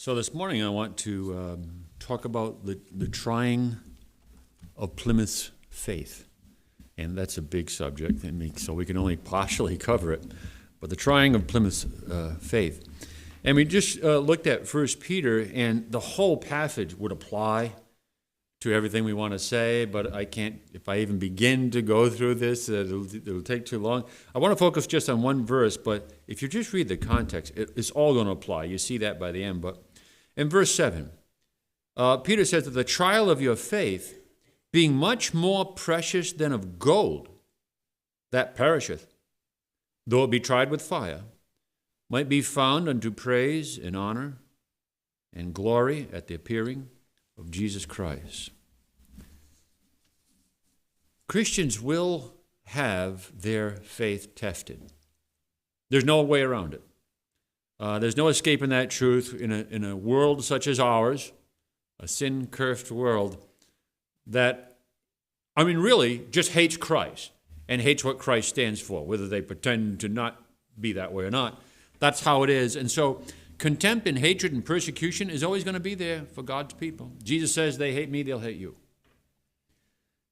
So this morning I want to talk about the trying of Plymouth's faith. And that's a big subject, so we can only partially cover it. But the trying of Plymouth's faith. And we just looked at 1 Peter, and the whole passage would apply to everything we want to say, but I can't, if I even begin to go through this, it'll take too long. I want to focus just on one verse, but if you just read the context, it's all going to apply. You see that by the end. But in verse 7, Peter says that the trial of your faith, being much more precious than of gold that perisheth, though it be tried with fire, might be found unto praise and honor and glory at the appearing of Jesus Christ. Christians will have their faith tested. There's no way around it. There's no escaping that truth in a world such as ours, a sin-cursed world that, really just hates Christ and hates what Christ stands for, whether they pretend to not be that way or not. That's how it is. And so contempt and hatred and persecution is always going to be there for God's people. Jesus says, they hate me, they'll hate you.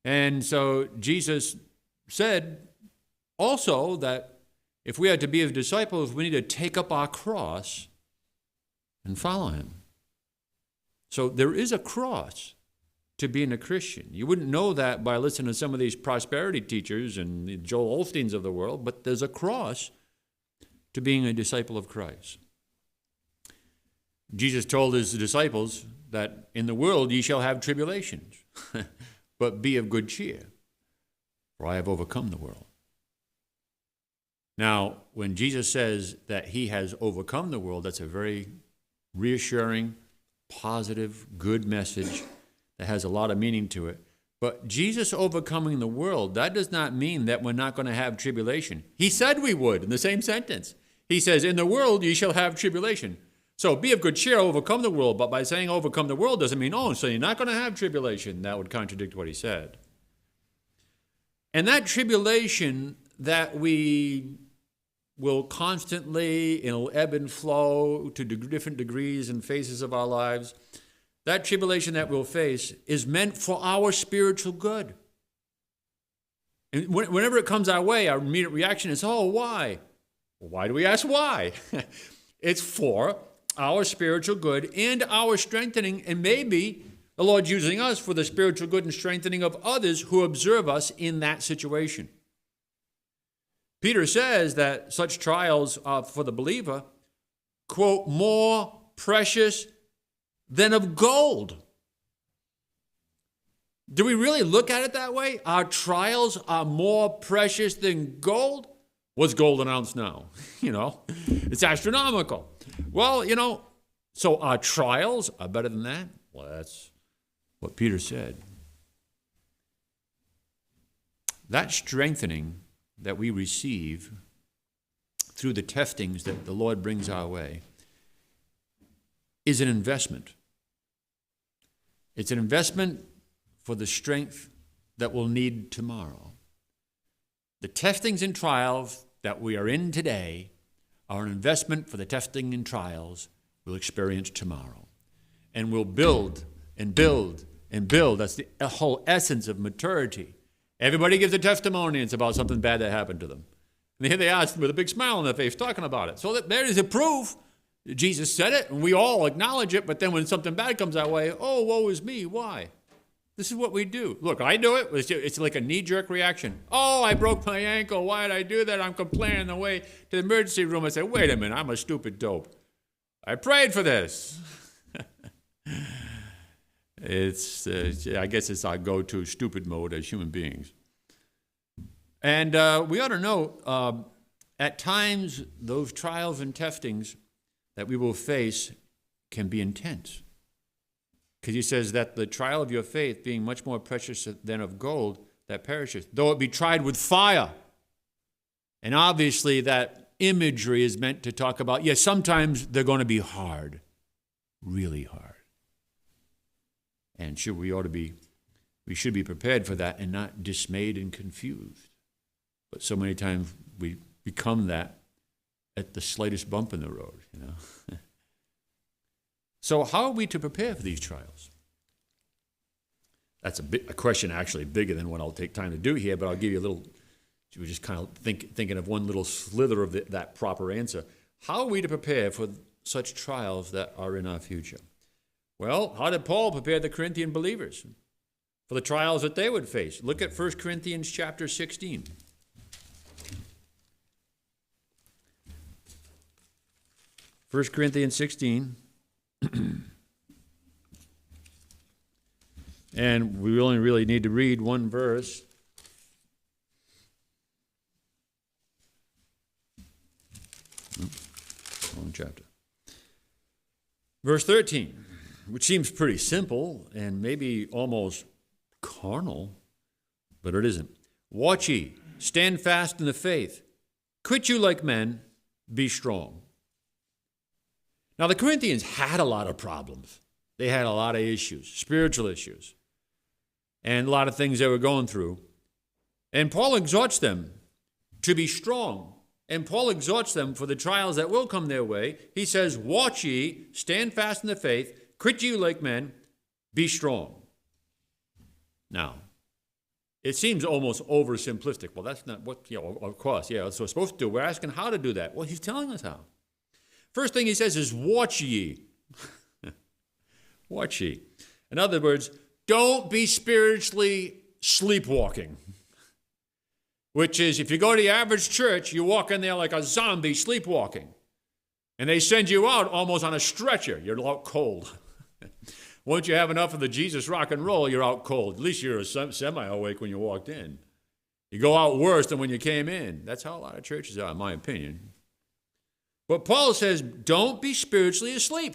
And so Jesus said also that if we are to be his disciples, we need to take up our cross and follow him. So there is a cross to being a Christian. You wouldn't know that by listening to some of these prosperity teachers and the Joel Osteens of the world, but there's a cross to being a disciple of Christ. Jesus told his disciples that in the world ye shall have tribulations, but be of good cheer, for I have overcome the world. Now, when Jesus says that he has overcome the world, that's a very reassuring, positive, good message that has a lot of meaning to it. But Jesus overcoming the world, that does not mean that we're not going to have tribulation. He said we would in the same sentence. He says, in the world ye shall have tribulation. So be of good cheer, overcome the world. But by saying overcome the world doesn't mean, so you're not going to have tribulation. That would contradict what he said. And that tribulation that we will constantly, it'll ebb and flow to different degrees and phases of our lives, that tribulation that we'll face is meant for our spiritual good. And whenever it comes our way, our immediate reaction is, why? Well, why do we ask why? It's for our spiritual good and our strengthening, and maybe the Lord's using us for the spiritual good and strengthening of others who observe us in that situation. Peter says that such trials are for the believer, quote, more precious than of gold. Do we really look at it that way? Our trials are more precious than gold? What's gold an ounce now? It's astronomical. Well, so our trials are better than that? Well, that's what Peter said. That strengthening that we receive through the testings that the Lord brings our way is an investment. It's an investment for the strength that we'll need tomorrow. The testings and trials that we are in today are an investment for the testing and trials we'll experience tomorrow. And we'll build and build and build. That's the whole essence of maturity. Everybody gives a testimony. It's about something bad that happened to them. And here they are with a big smile on their face talking about it. So there is a proof. Jesus said it, and we all acknowledge it. But then when something bad comes our way, woe is me. Why? This is what we do. Look, I do it. It's like a knee-jerk reaction. I broke my ankle. Why did I do that? I'm complaining on the way to the emergency room. I say, wait a minute, I'm a stupid dope. I prayed for this. I guess it's our go-to stupid mode as human beings. And we ought to know, at times, those trials and testings that we will face can be intense. Because he says that the trial of your faith, being much more precious than of gold that perisheth, though it be tried with fire. And obviously that imagery is meant to talk about, sometimes they're going to be hard, really hard. And we should be prepared for that and not dismayed and confused. But so many times we become that at the slightest bump in the road, So how are we to prepare for these trials? That's a question actually bigger than what I'll take time to do here, but I'll give you a little, you were just kind of thinking of one little slither of that proper answer. How are we to prepare for such trials that are in our future? Well, how did Paul prepare the Corinthian believers for the trials that they would face? Look at 1 Corinthians chapter 16. 1 Corinthians 16. And we only really need to read one verse. Wrong chapter. Verse 13, which seems pretty simple and maybe almost carnal, but it isn't. Watch ye, stand fast in the faith. Quit you like men, be strong. Now, the Corinthians had a lot of problems. They had a lot of issues, spiritual issues, and a lot of things they were going through. And Paul exhorts them to be strong. And Paul exhorts them for the trials that will come their way. He says, watch ye, stand fast in the faith, quit you like men, be strong. Now, it seems almost oversimplistic. Well, that's not what, of course, that's what we're supposed to do. We're asking how to do that. Well, he's telling us how. First thing he says is, watch ye. Watch ye. In other words, don't be spiritually sleepwalking. Which is, if you go to the average church, you walk in there like a zombie sleepwalking. And they send you out almost on a stretcher. You're out cold. Once you have enough of the Jesus rock and roll, you're out cold. At least you're semi-awake when you walked in. You go out worse than when you came in. That's how a lot of churches are, in my opinion. But Paul says, don't be spiritually asleep.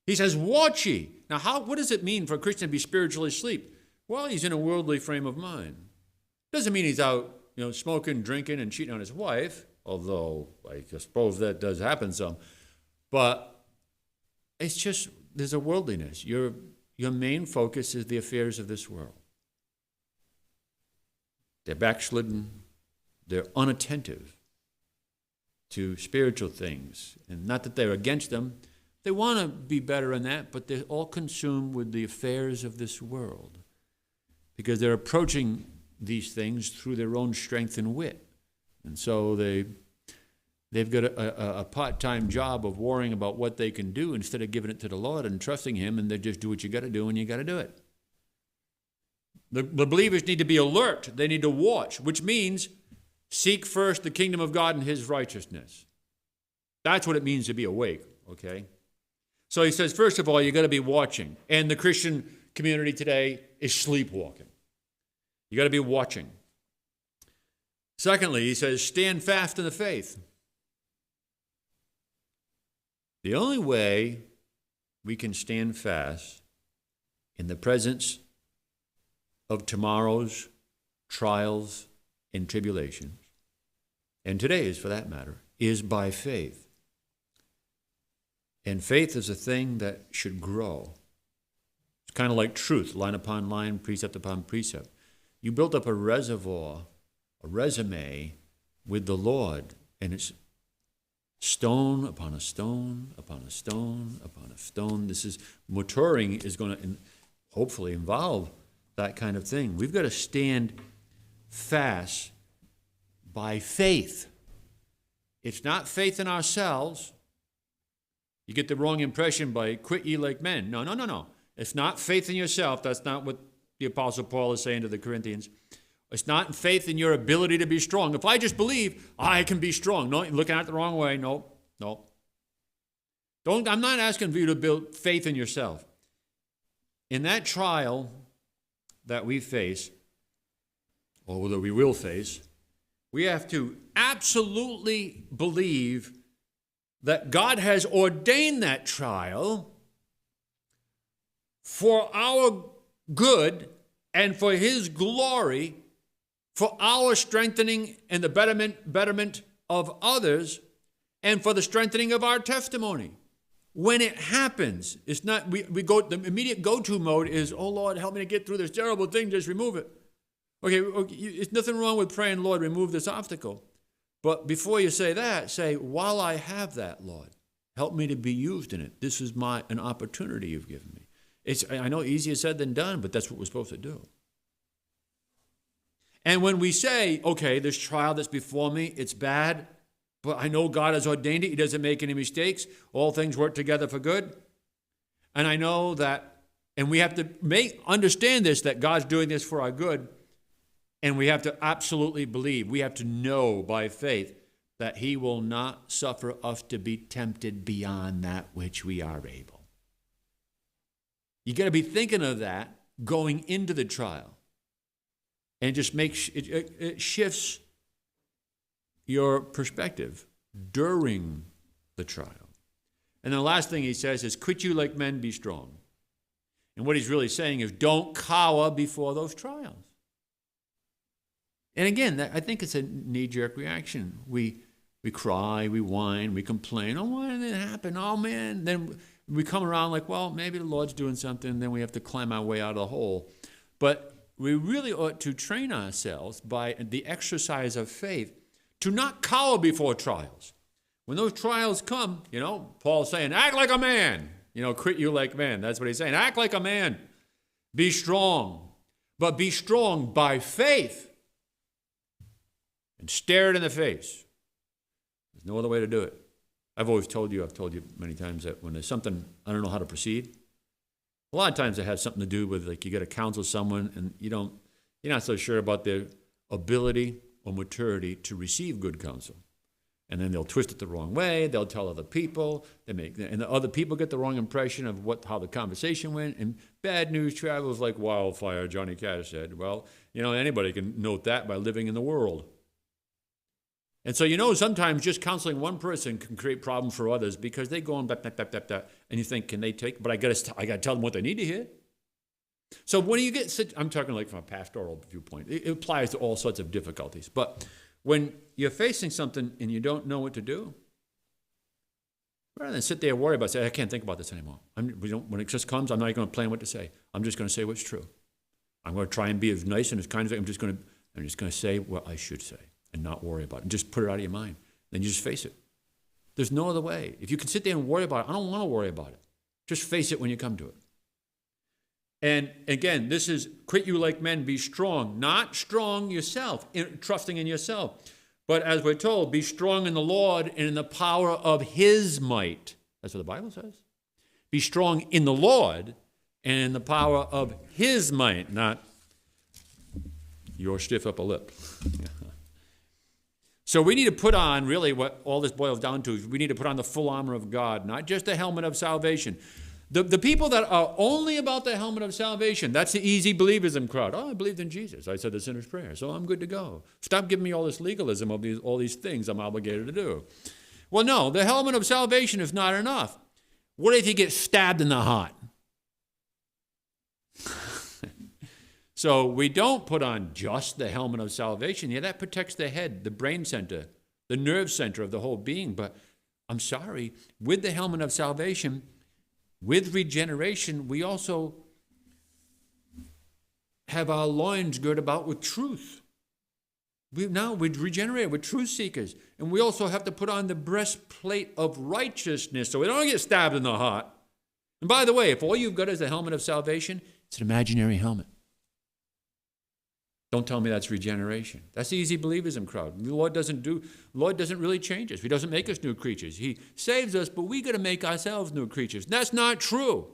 He says, watch ye. Now, what does it mean for a Christian to be spiritually asleep? Well, he's in a worldly frame of mind. Doesn't mean he's out, smoking, drinking, and cheating on his wife, although I suppose that does happen some. But it's just, there's a worldliness. Your main focus is the affairs of this world. They're backslidden. They're unattentive to spiritual things. And not that they're against them. They want to be better in that, but they're all consumed with the affairs of this world because they're approaching these things through their own strength and wit. And so they've got a part-time job of worrying about what they can do instead of giving it to the Lord and trusting him, and they just do what you got to do and you got to do it. The believers need to be alert. They need to watch, which means seek first the kingdom of God and his righteousness. That's what it means to be awake, okay? So he says, first of all, you got to be watching. And the Christian community today is sleepwalking. You got to be watching. Secondly, he says, stand fast in the faith. The only way we can stand fast in the presence of tomorrow's trials and tribulations, and today's for that matter, is by faith. And faith is a thing that should grow. It's kind of like truth, line upon line, precept upon precept. You build up a reservoir, a resume with the Lord, and it's stone upon a stone, upon a stone, upon a stone. Maturing is going to hopefully involve that kind of thing. We've got to stand fast by faith. It's not faith in ourselves. You get the wrong impression by quit ye like men. No. It's not faith in yourself. That's not what the Apostle Paul is saying to the Corinthians. It's not faith in your ability to be strong. If I just believe, I can be strong. No, you're looking at it the wrong way. No. I'm not asking for you to build faith in yourself. In that trial that we face, or that we will face, we have to absolutely believe that God has ordained that trial for our good and for his glory, for our strengthening and the betterment of others, and for the strengthening of our testimony. When it happens, it's not, the immediate go-to mode is, oh Lord, help me to get through this terrible thing, just remove it. Okay, it's nothing wrong with praying, Lord, remove this obstacle. But before you say that, say, while I have that, Lord, Help me to be used in it. This is an opportunity you've given me. I know easier said than done, but that's what we're supposed to do. And when we say, okay, this trial that's before me, it's bad, but I know God has ordained it. He doesn't make any mistakes. All things work together for good. And I know that, and we have to understand this, that God's doing this for our good. And we have to absolutely believe. We have to know by faith that he will not suffer us to be tempted beyond that which we are able. You got to be thinking of that going into the trial. And it just it shifts your perspective during the trial. And the last thing he says is, quit you like men, be strong. And what he's really saying is, don't cower before those trials. And again, I think it's a knee-jerk reaction. We cry, we whine, we complain. Oh, why did it happen? Oh, man. Then we come around like, well, maybe the Lord's doing something. Then we have to climb our way out of the hole. But we really ought to train ourselves by the exercise of faith to not cower before trials. When those trials come, Paul's saying, act like a man. Quit you like men. That's what he's saying. Act like a man. Be strong. But be strong by faith. And stare it in the face. There's no other way to do it. I've told you many times that when there's something I don't know how to proceed, a lot of times it has something to do with, like, you got to counsel someone and you're not so sure about their ability or maturity to receive good counsel. And then they'll twist it the wrong way. They'll tell other people. And the other people get the wrong impression of how the conversation went. And bad news travels like wildfire, Johnny Cash said. Well, anybody can note that by living in the world. And so, sometimes just counseling one person can create problems for others because they go on, and you think, can they take? But I got to tell them what they need to hear. So when you get, I'm talking like from a pastoral viewpoint. It applies to all sorts of difficulties. But when you're facing something and you don't know what to do, rather than sit there and worry about it, say, I can't think about this anymore. When it just comes, I'm not going to plan what to say. I'm just going to say what's true. I'm going to try and be as nice and as kind as I'm just going to say what I should say. And not worry about it. And just put it out of your mind. Then you just face it. There's no other way. If you can sit there and worry about it, I don't want to worry about it. Just face it when you come to it. And again, this is quit you like men, be strong. Not strong yourself, trusting in yourself. But as we're told, be strong in the Lord and in the power of his might. That's what the Bible says. Be strong in the Lord and in the power of his might, not your stiff upper lip. So we need to put on, really what all this boils down to, is we need to put on the full armor of God, not just the helmet of salvation. The people that are only about the helmet of salvation, that's the easy believism crowd. Oh, I believed in Jesus. I said the sinner's prayer, so I'm good to go. Stop giving me all this legalism of all these things I'm obligated to do. Well, no, the helmet of salvation is not enough. What if you get stabbed in the heart? So we don't put on just the helmet of salvation. Yeah, that protects the head, the brain center, the nerve center of the whole being. But I'm sorry, with the helmet of salvation, with regeneration, we also have our loins girt about with truth. We're regenerated, we're truth seekers. And we also have to put on the breastplate of righteousness so we don't get stabbed in the heart. And by the way, if all you've got is the helmet of salvation, it's an imaginary helmet. Don't tell me that's regeneration. That's the easy believism crowd. The Lord doesn't really change us. He doesn't make us new creatures. He saves us, but we got to make ourselves new creatures. That's not true.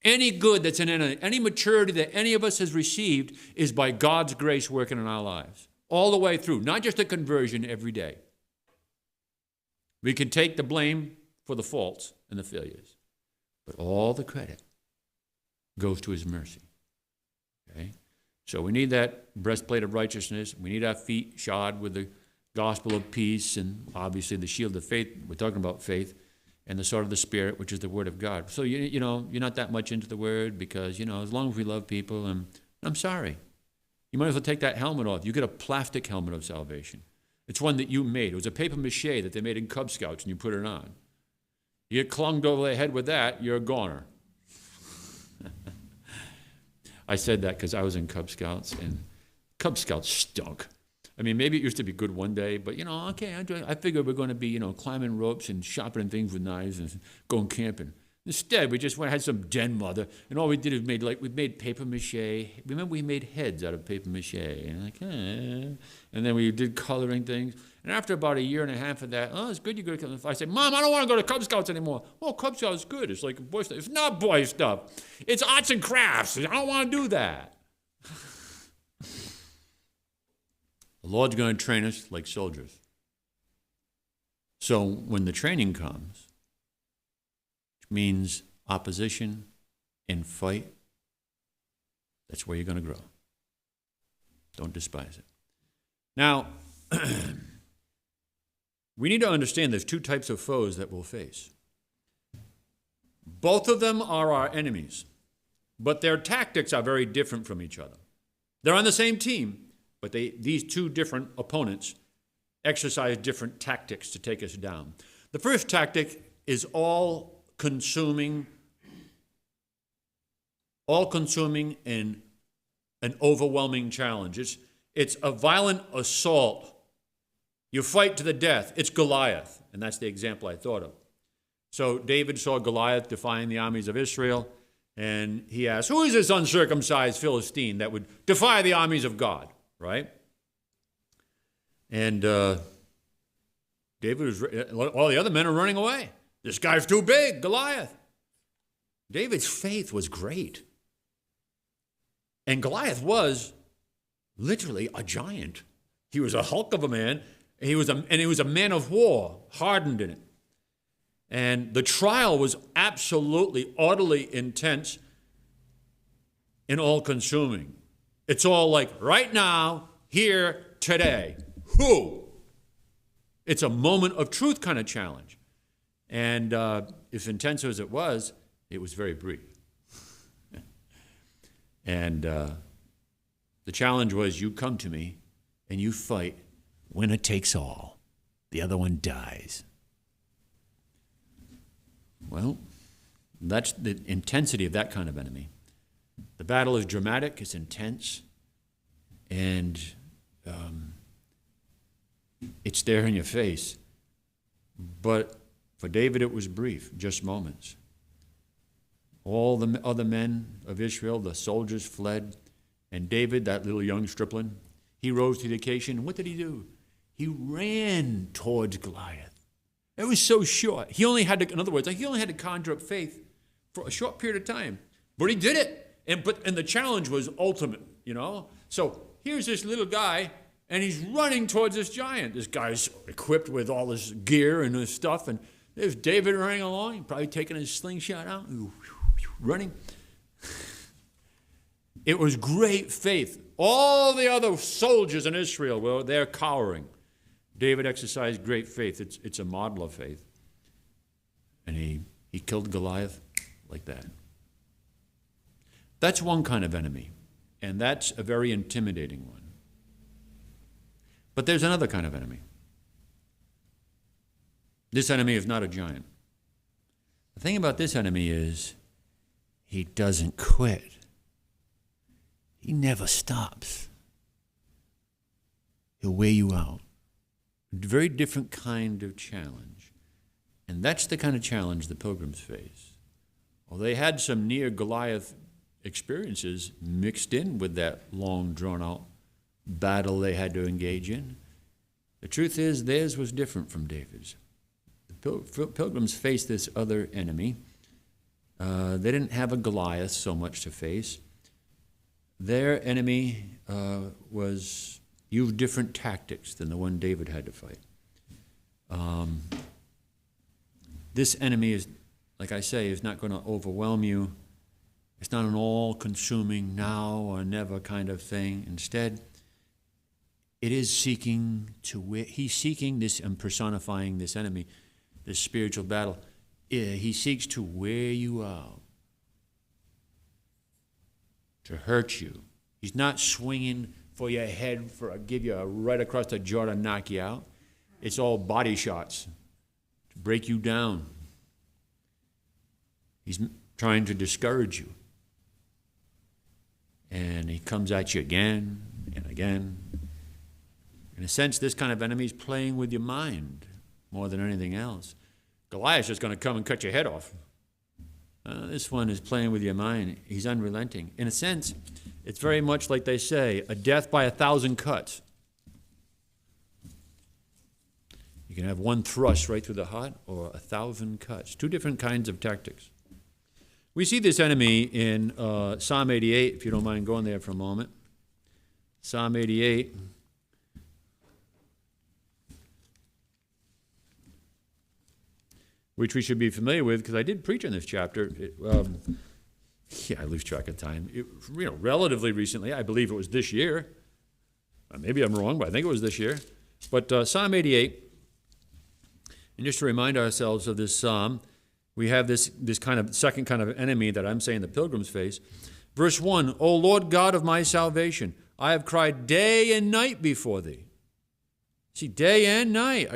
Any good that's in any maturity that any of us has received is by God's grace working in our lives. All the way through, not just a conversion every day. We can take the blame for the faults and the failures, but all the credit goes to his mercy. Okay? So we need that breastplate of righteousness. We need our feet shod with the gospel of peace and obviously the shield of faith. We're talking about faith and the sword of the Spirit, which is the word of God. So, you're not that much into the word because, as long as we love people, and I'm sorry. You might as well take that helmet off. You get a plastic helmet of salvation. It's one that you made. It was a paper mache that they made in Cub Scouts and you put it on. You get clunged over the head with that, you're a goner. I said that because I was in Cub Scouts, and Cub Scouts stunk. I mean, maybe it used to be good one day, but, okay, I figured we're going to be, climbing ropes and sharpening things with knives and going camping. Instead, we just had some den mother, and all we did is we made paper mache. Remember, we made heads out of paper mache, and then we did coloring things. And after about a year and a half of that, it's good you're going to. I said, Mom, I don't want to go to Cub Scouts anymore. Oh, Cub Scouts is good. It's like boy stuff. It's not boy stuff. It's arts and crafts. I don't want to do that. The Lord's going to train us like soldiers. So when the training comes, which means opposition and fight, that's where you're going to grow. Don't despise it. Now, we need to understand there's two types of foes that we'll face. Both of them are our enemies, but their tactics are very different from each other. They're on the same team, but these two different opponents exercise different tactics to take us down. The first tactic is all-consuming and an overwhelming challenge. It's a violent assault. You fight to the death. It's Goliath, and that's the example I thought of. So David saw Goliath defying the armies of Israel, and he asked, who is this uncircumcised Philistine that would defy the armies of God, right? And David all the other men are running away. This guy's too big, Goliath. David's faith was great. And Goliath was literally a giant. He was a hulk of a man, and he was a man of war, hardened in it. And the trial was absolutely, utterly intense and all-consuming. It's all like, right now, here, today. Who? It's a moment of truth kind of challenge. And as intense as it was very brief. And the challenge was, you come to me and you fight. Winner takes all. The other one dies. Well, that's the intensity of that kind of enemy. The battle is dramatic, it's intense, and it's there in your face. But for David, it was brief, just moments. All the other men of Israel, the soldiers, fled, and David, that little young stripling, he rose to the occasion. And what did he do? He ran towards Goliath. It was so short. He only had to conjure up faith for a short period of time. But he did it. And the challenge was ultimate, So here's this little guy, and he's running towards this giant. This guy's equipped with all this gear and this stuff, and there's David running along, probably taking his slingshot out, running. It was great faith. All the other soldiers in Israel were there cowering. David exercised great faith. It's a model of faith. And he killed Goliath like that. That's one kind of enemy, and that's a very intimidating one. But there's another kind of enemy. This enemy is not a giant. The thing about this enemy is he doesn't quit. He never stops. He'll wear you out. A very different kind of challenge. And that's the kind of challenge the pilgrims face. Well, they had some near Goliath experiences mixed in with that long, drawn-out battle they had to engage in. The truth is, theirs was different from David's. The pilgrims faced this other enemy. They didn't have a Goliath so much to face. Their enemy used different tactics than the one David had to fight. This enemy is, like I say, is not going to overwhelm you. It's not an all-consuming now or never kind of thing. Instead, it is he's seeking this and personifying this enemy, this spiritual battle. He seeks to wear you out, to hurt you. He's not swinging for your head, give you a right across the jaw to knock you out. It's all body shots to break you down. He's trying to discourage you. And he comes at you again and again. In a sense, this kind of enemy is playing with your mind more than anything else. Goliath's just going to come and cut your head off. This one is playing with your mind. He's unrelenting. In a sense, it's very much like they say, a death by 1,000 cuts. You can have one thrust right through the heart or 1,000 cuts. Two different kinds of tactics. We see this enemy in Psalm 88, if you don't mind going there for a moment. Psalm 88. Which we should be familiar with, because I did preach in this chapter. I lose track of time. Relatively recently, I believe it was this year. Maybe I'm wrong, but I think it was this year. But Psalm 88, and just to remind ourselves of this psalm, we have this kind of second kind of enemy that I'm saying the pilgrims face. Verse 1, O Lord God of my salvation, I have cried day and night before thee. See, day and night,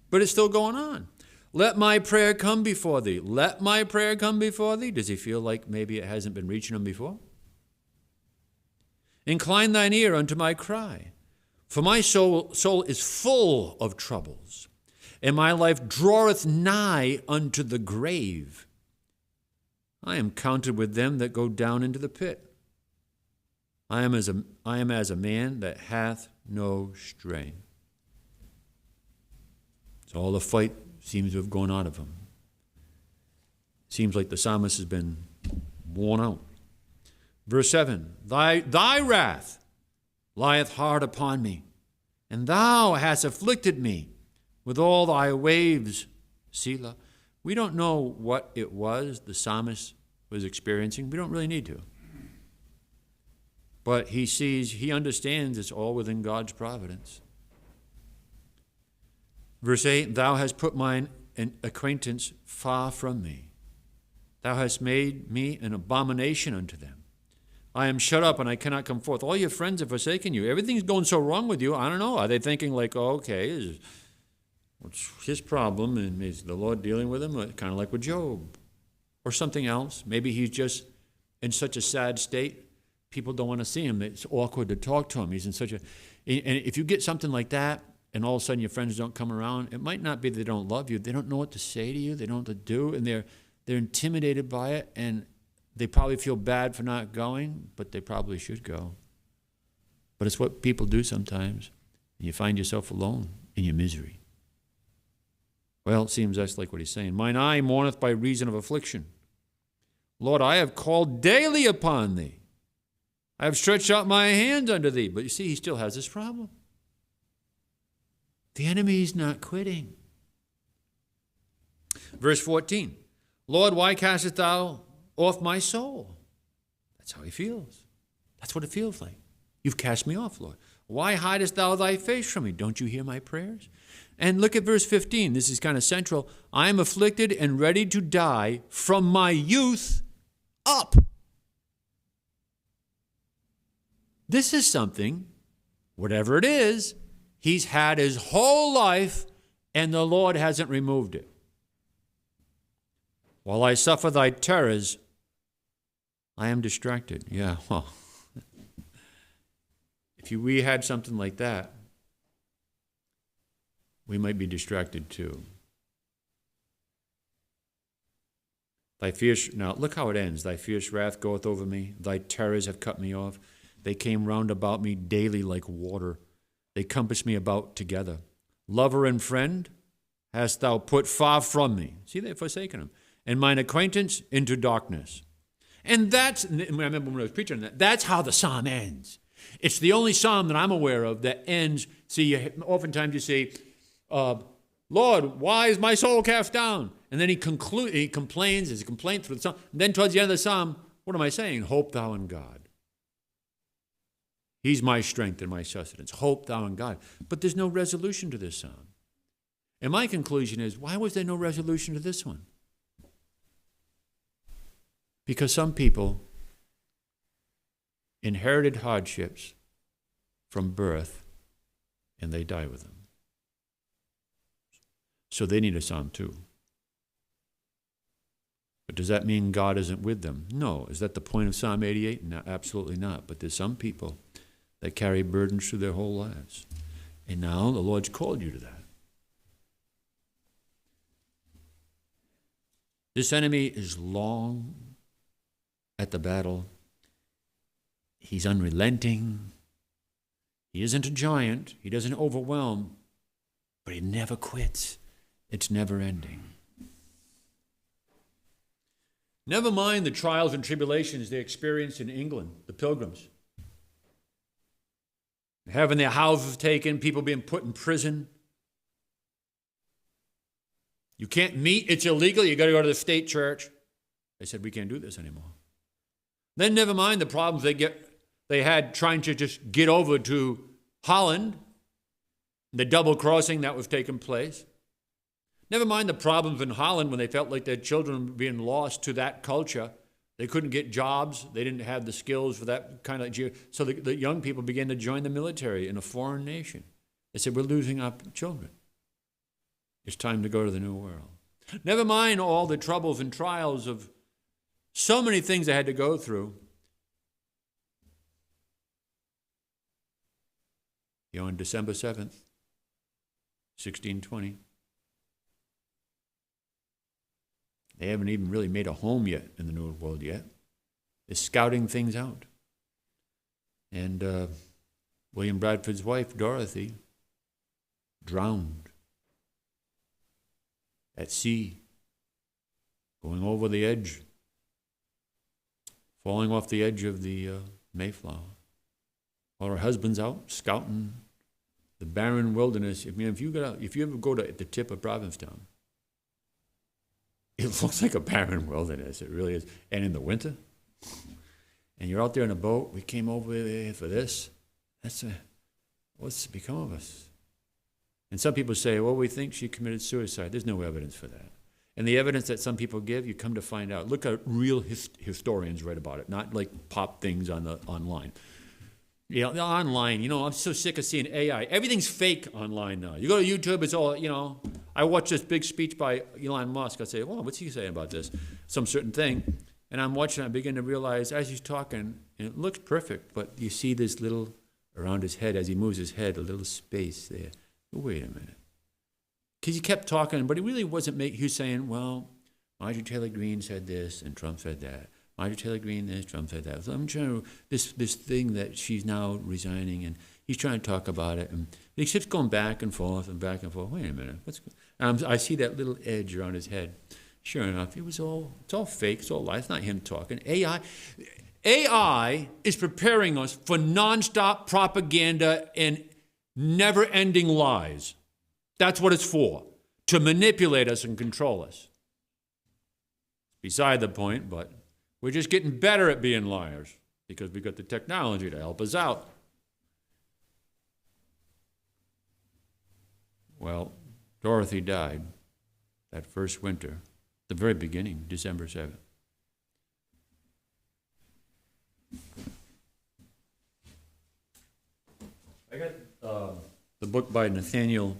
but it's still going on. Let my prayer come before thee. Let my prayer come before thee. Does he feel like maybe it hasn't been reaching him before? Incline thine ear unto my cry. For my soul is full of troubles, and my life draweth nigh unto the grave. I am counted with them that go down into the pit. I am as a man that hath no strength. So all the fight seems to have gone out of him. Seems like the psalmist has been worn out. Verse 7, Thy wrath lieth hard upon me, and thou hast afflicted me with all thy waves, Selah. We don't know what it was the psalmist was experiencing. We don't really need to. But he understands it's all within God's providence. Verse 8, Thou hast put mine acquaintance far from me. Thou hast made me an abomination unto them. I am shut up and I cannot come forth. All your friends have forsaken you. Everything's going so wrong with you. I don't know. Are they thinking like, oh, okay, what's his problem? And is the Lord dealing with him? Kind of like with Job. Or something else. Maybe he's just in such a sad state. People don't want to see him. It's awkward to talk to him. He's in such a... And if you get something like that, and all of a sudden your friends don't come around, it might not be they don't love you. They don't know what to say to you. They don't know what to do, and they're intimidated by it, and they probably feel bad for not going, but they probably should go. But it's what people do sometimes, and you find yourself alone in your misery. Well, it seems that's like what he's saying. Mine eye mourneth by reason of affliction. Lord, I have called daily upon thee. I have stretched out my hand unto thee. But you see, he still has this problem. The enemy's not quitting. Verse 14, Lord, why castest thou off my soul? That's how he feels. That's what it feels like. You've cast me off, Lord. Why hidest thou thy face from me? Don't you hear my prayers? And look at verse 15. This is kind of central. I am afflicted and ready to die from my youth up. This is something, whatever it is, he's had his whole life, and the Lord hasn't removed it. While I suffer thy terrors, I am distracted. Yeah, well, if we had something like that, we might be distracted too. Now look how it ends. Thy fierce wrath goeth over me. Thy terrors have cut me off. They came round about me daily like water. They compass me about together. Lover and friend hast thou put far from me. See, they've forsaken him. And mine acquaintance into darkness. And I remember when I was preaching that, that's how the psalm ends. It's the only psalm that I'm aware of that ends. See, oftentimes you say, Lord, why is my soul cast down? And then he complains, his complaint through the psalm. And then towards the end of the psalm, what am I saying? Hope thou in God. He's my strength and my sustenance. Hope thou in God. But there's no resolution to this psalm. And my conclusion is, why was there no resolution to this one? Because some people inherited hardships from birth, and they die with them. So they need a psalm too. But does that mean God isn't with them? No. Is that the point of Psalm 88? No, absolutely not. But there's some people that carry burdens through their whole lives. And now the Lord's called you to that. This enemy is long at the battle. He's unrelenting. He isn't a giant. He doesn't overwhelm, but he never quits. It's never ending. Never mind the trials and tribulations they experienced in England, the Pilgrims. Having their houses taken, people being put in prison. You can't meet, it's illegal, you got to go to the state church. They said, we can't do this anymore. Then never mind the problems they had trying to just get over to Holland, the double crossing that was taking place. Never mind the problems in Holland when they felt like their children were being lost to that culture. They couldn't get jobs. They didn't have the skills for that kind of... So the young people began to join the military in a foreign nation. They said, we're losing our children. It's time to go to the New World. Never mind all the troubles and trials of so many things they had to go through. On December 7th, 1620, they haven't even really made a home yet in the New World yet. They're scouting things out. And William Bradford's wife, Dorothy, drowned at sea, going over the edge, falling off the edge of the Mayflower. While her husband's out scouting the barren wilderness. If you ever go to the tip of Provincetown, it looks like a barren wilderness. It really is. And in the winter, and you're out there in a boat. We came over there for this. What's become of us? And some people say, well, we think she committed suicide. There's no evidence for that. And the evidence that some people give, you come to find out. Look at real historians write about it, not like pop things online. Online, I'm so sick of seeing AI. Everything's fake online now. You go to YouTube, it's all, I watch this big speech by Elon Musk. I say, what's he saying about this? Some certain thing. And I'm watching, I begin to realize as he's talking, and it looks perfect, but you see this little, around his head, as he moves his head, a little space there. Wait a minute. Because he kept talking, but he really wasn't he was saying, well, Marjorie Taylor Greene said this, and Trump said that. Marjorie Taylor Greene this, Trump said that. So I'm trying to, this thing that she's now resigning, and he's trying to talk about it, and he keeps going back and forth and back and forth. Wait a minute, I see that little edge around his head. Sure enough, it's all fake, it's all lies. It's not him talking. AI is preparing us for nonstop propaganda and never-ending lies. That's what it's for, to manipulate us and control us. Beside the point, but we're just getting better at being liars because we've got the technology to help us out. Well, Dorothy died that first winter, the very beginning, December 7th. I got the book by Nathaniel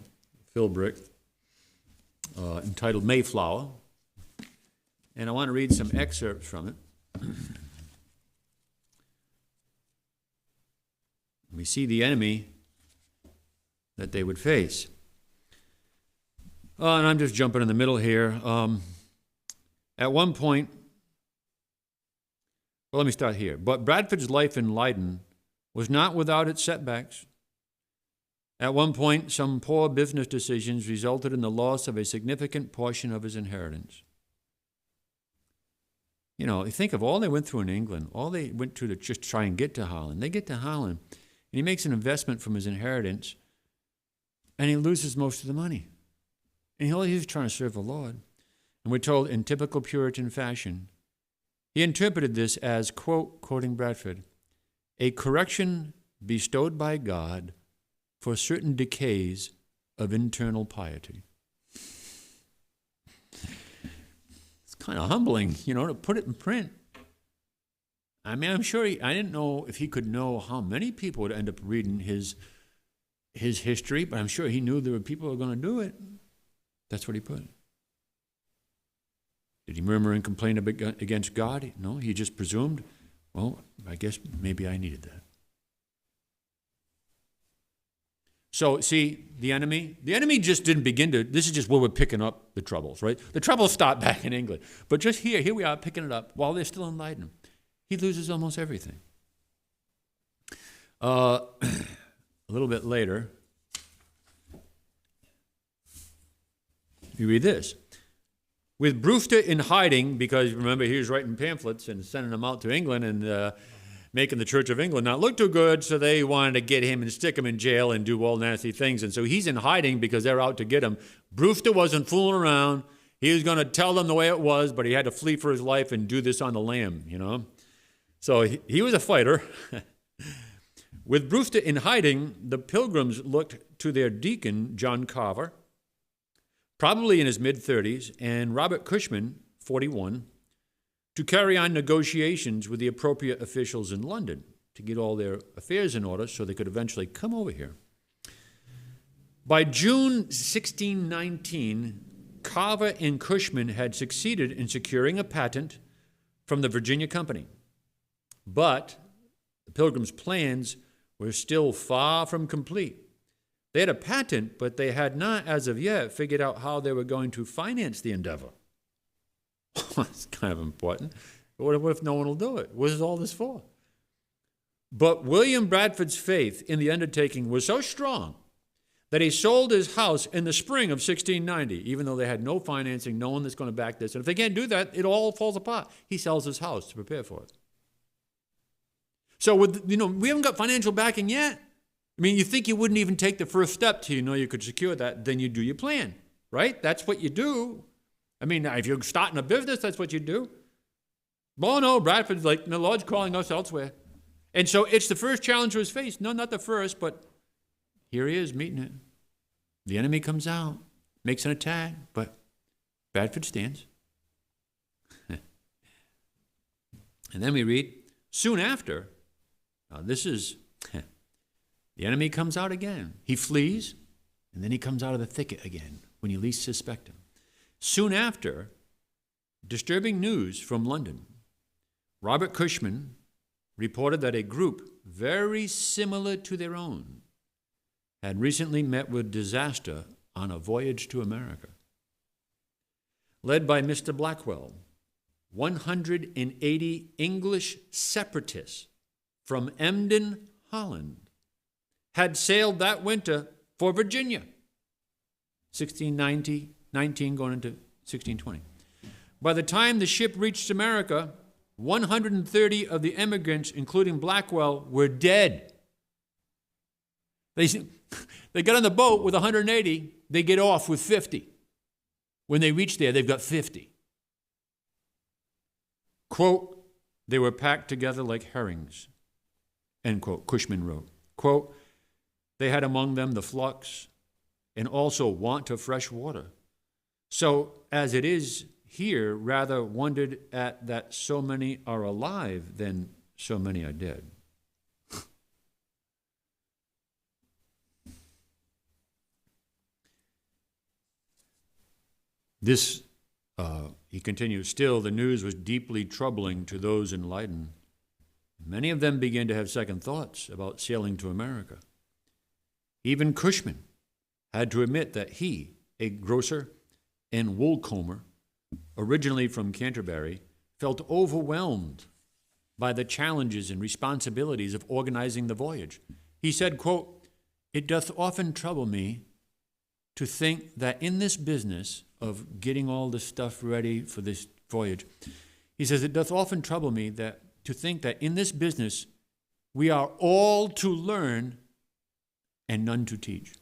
Philbrick entitled Mayflower, and I want to read some excerpts from it. We see the enemy that they would face. And I'm just jumping in the middle here. At one point, let me start here. But Bradford's life in Leiden was not without its setbacks. At one point, some poor business decisions resulted in the loss of a significant portion of his inheritance. You think of all they went through in England, all they went through to just try and get to Holland. They get to Holland, and he makes an investment from his inheritance, and he loses most of the money. And he's trying to serve the Lord. And we're told in typical Puritan fashion, he interpreted this as, quoting Bradford, a correction bestowed by God for certain decays of internal piety. It's kind of humbling, to put it in print. I mean, I'm sure I didn't know if he could know how many people would end up reading his history, but I'm sure he knew there were people who were going to do it. That's what he put. Did he murmur and complain against God? No, he just presumed, well, I guess maybe I needed that. So, see, the enemy just didn't begin to, this is just where we're picking up the troubles, right? The troubles start back in England. But just here we are picking it up while they're still in Leiden. He loses almost everything. A little bit later, you read this. With Brewster in hiding, because remember he was writing pamphlets and sending them out to England and making the Church of England not look too good, so they wanted to get him and stick him in jail and do all nasty things. And so he's in hiding because they're out to get him. Brewster wasn't fooling around. He was going to tell them the way it was, but he had to flee for his life and do this on the lam, you know. So he was a fighter. With Brewster in hiding, the Pilgrims looked to their deacon, John Carver, probably in his mid-30s, and Robert Cushman, 41, to carry on negotiations with the appropriate officials in London to get all their affairs in order so they could eventually come over here. By June 1619, Carver and Cushman had succeeded in securing a patent from the Virginia Company. But the Pilgrims' plans were still far from complete. They had a patent, but they had not, as of yet, figured out how they were going to finance the endeavor. That's kind of important. What if no one will do it? What is all this for? But William Bradford's faith in the undertaking was so strong that he sold his house in the spring of 1690, even though they had no financing, no one that's going to back this. And if they can't do that, it all falls apart. He sells his house to prepare for it. So, we haven't got financial backing yet. I mean, you think you wouldn't even take the first step till you know you could secure that, then you do your plan, right? That's what you do. I mean, if you're starting a business, that's what you do. Well, no, Bradford's like, the Lord's calling us elsewhere. And so it's the first challenge was faced. No, not the first, but here he is meeting it. The enemy comes out, makes an attack, but Bradford stands. And then we read, soon after, this is, the enemy comes out again. He flees, and then he comes out of the thicket again when you least suspect him. Soon after, disturbing news from London. Robert Cushman reported that a group very similar to their own had recently met with disaster on a voyage to America. Led by Mr. Blackwell, 180 English separatists from Emden, Holland, had sailed that winter for Virginia, 1619 going into 1620. By the time the ship reached America, 130 of the immigrants, including Blackwell, were dead. They got on the boat with 180. They get off with 50. When they reach there, they've got 50. Quote, they were packed together like herrings, end quote, Cushman wrote. Quote, they had among them the flux and also want of fresh water. So, as it is here, rather wondered at that so many are alive than so many are dead. This, he continues, still the news was deeply troubling to those in Leiden. Many of them began to have second thoughts about sailing to America. Even Cushman had to admit that he, a grocer and woolcomber, originally from Canterbury, felt overwhelmed by the challenges and responsibilities of organizing the voyage. He said, quote, it doth often trouble me to think that in this business of getting all this stuff ready for this voyage, he says, it doth often trouble me to think that in this business we are all to learn and none to teach.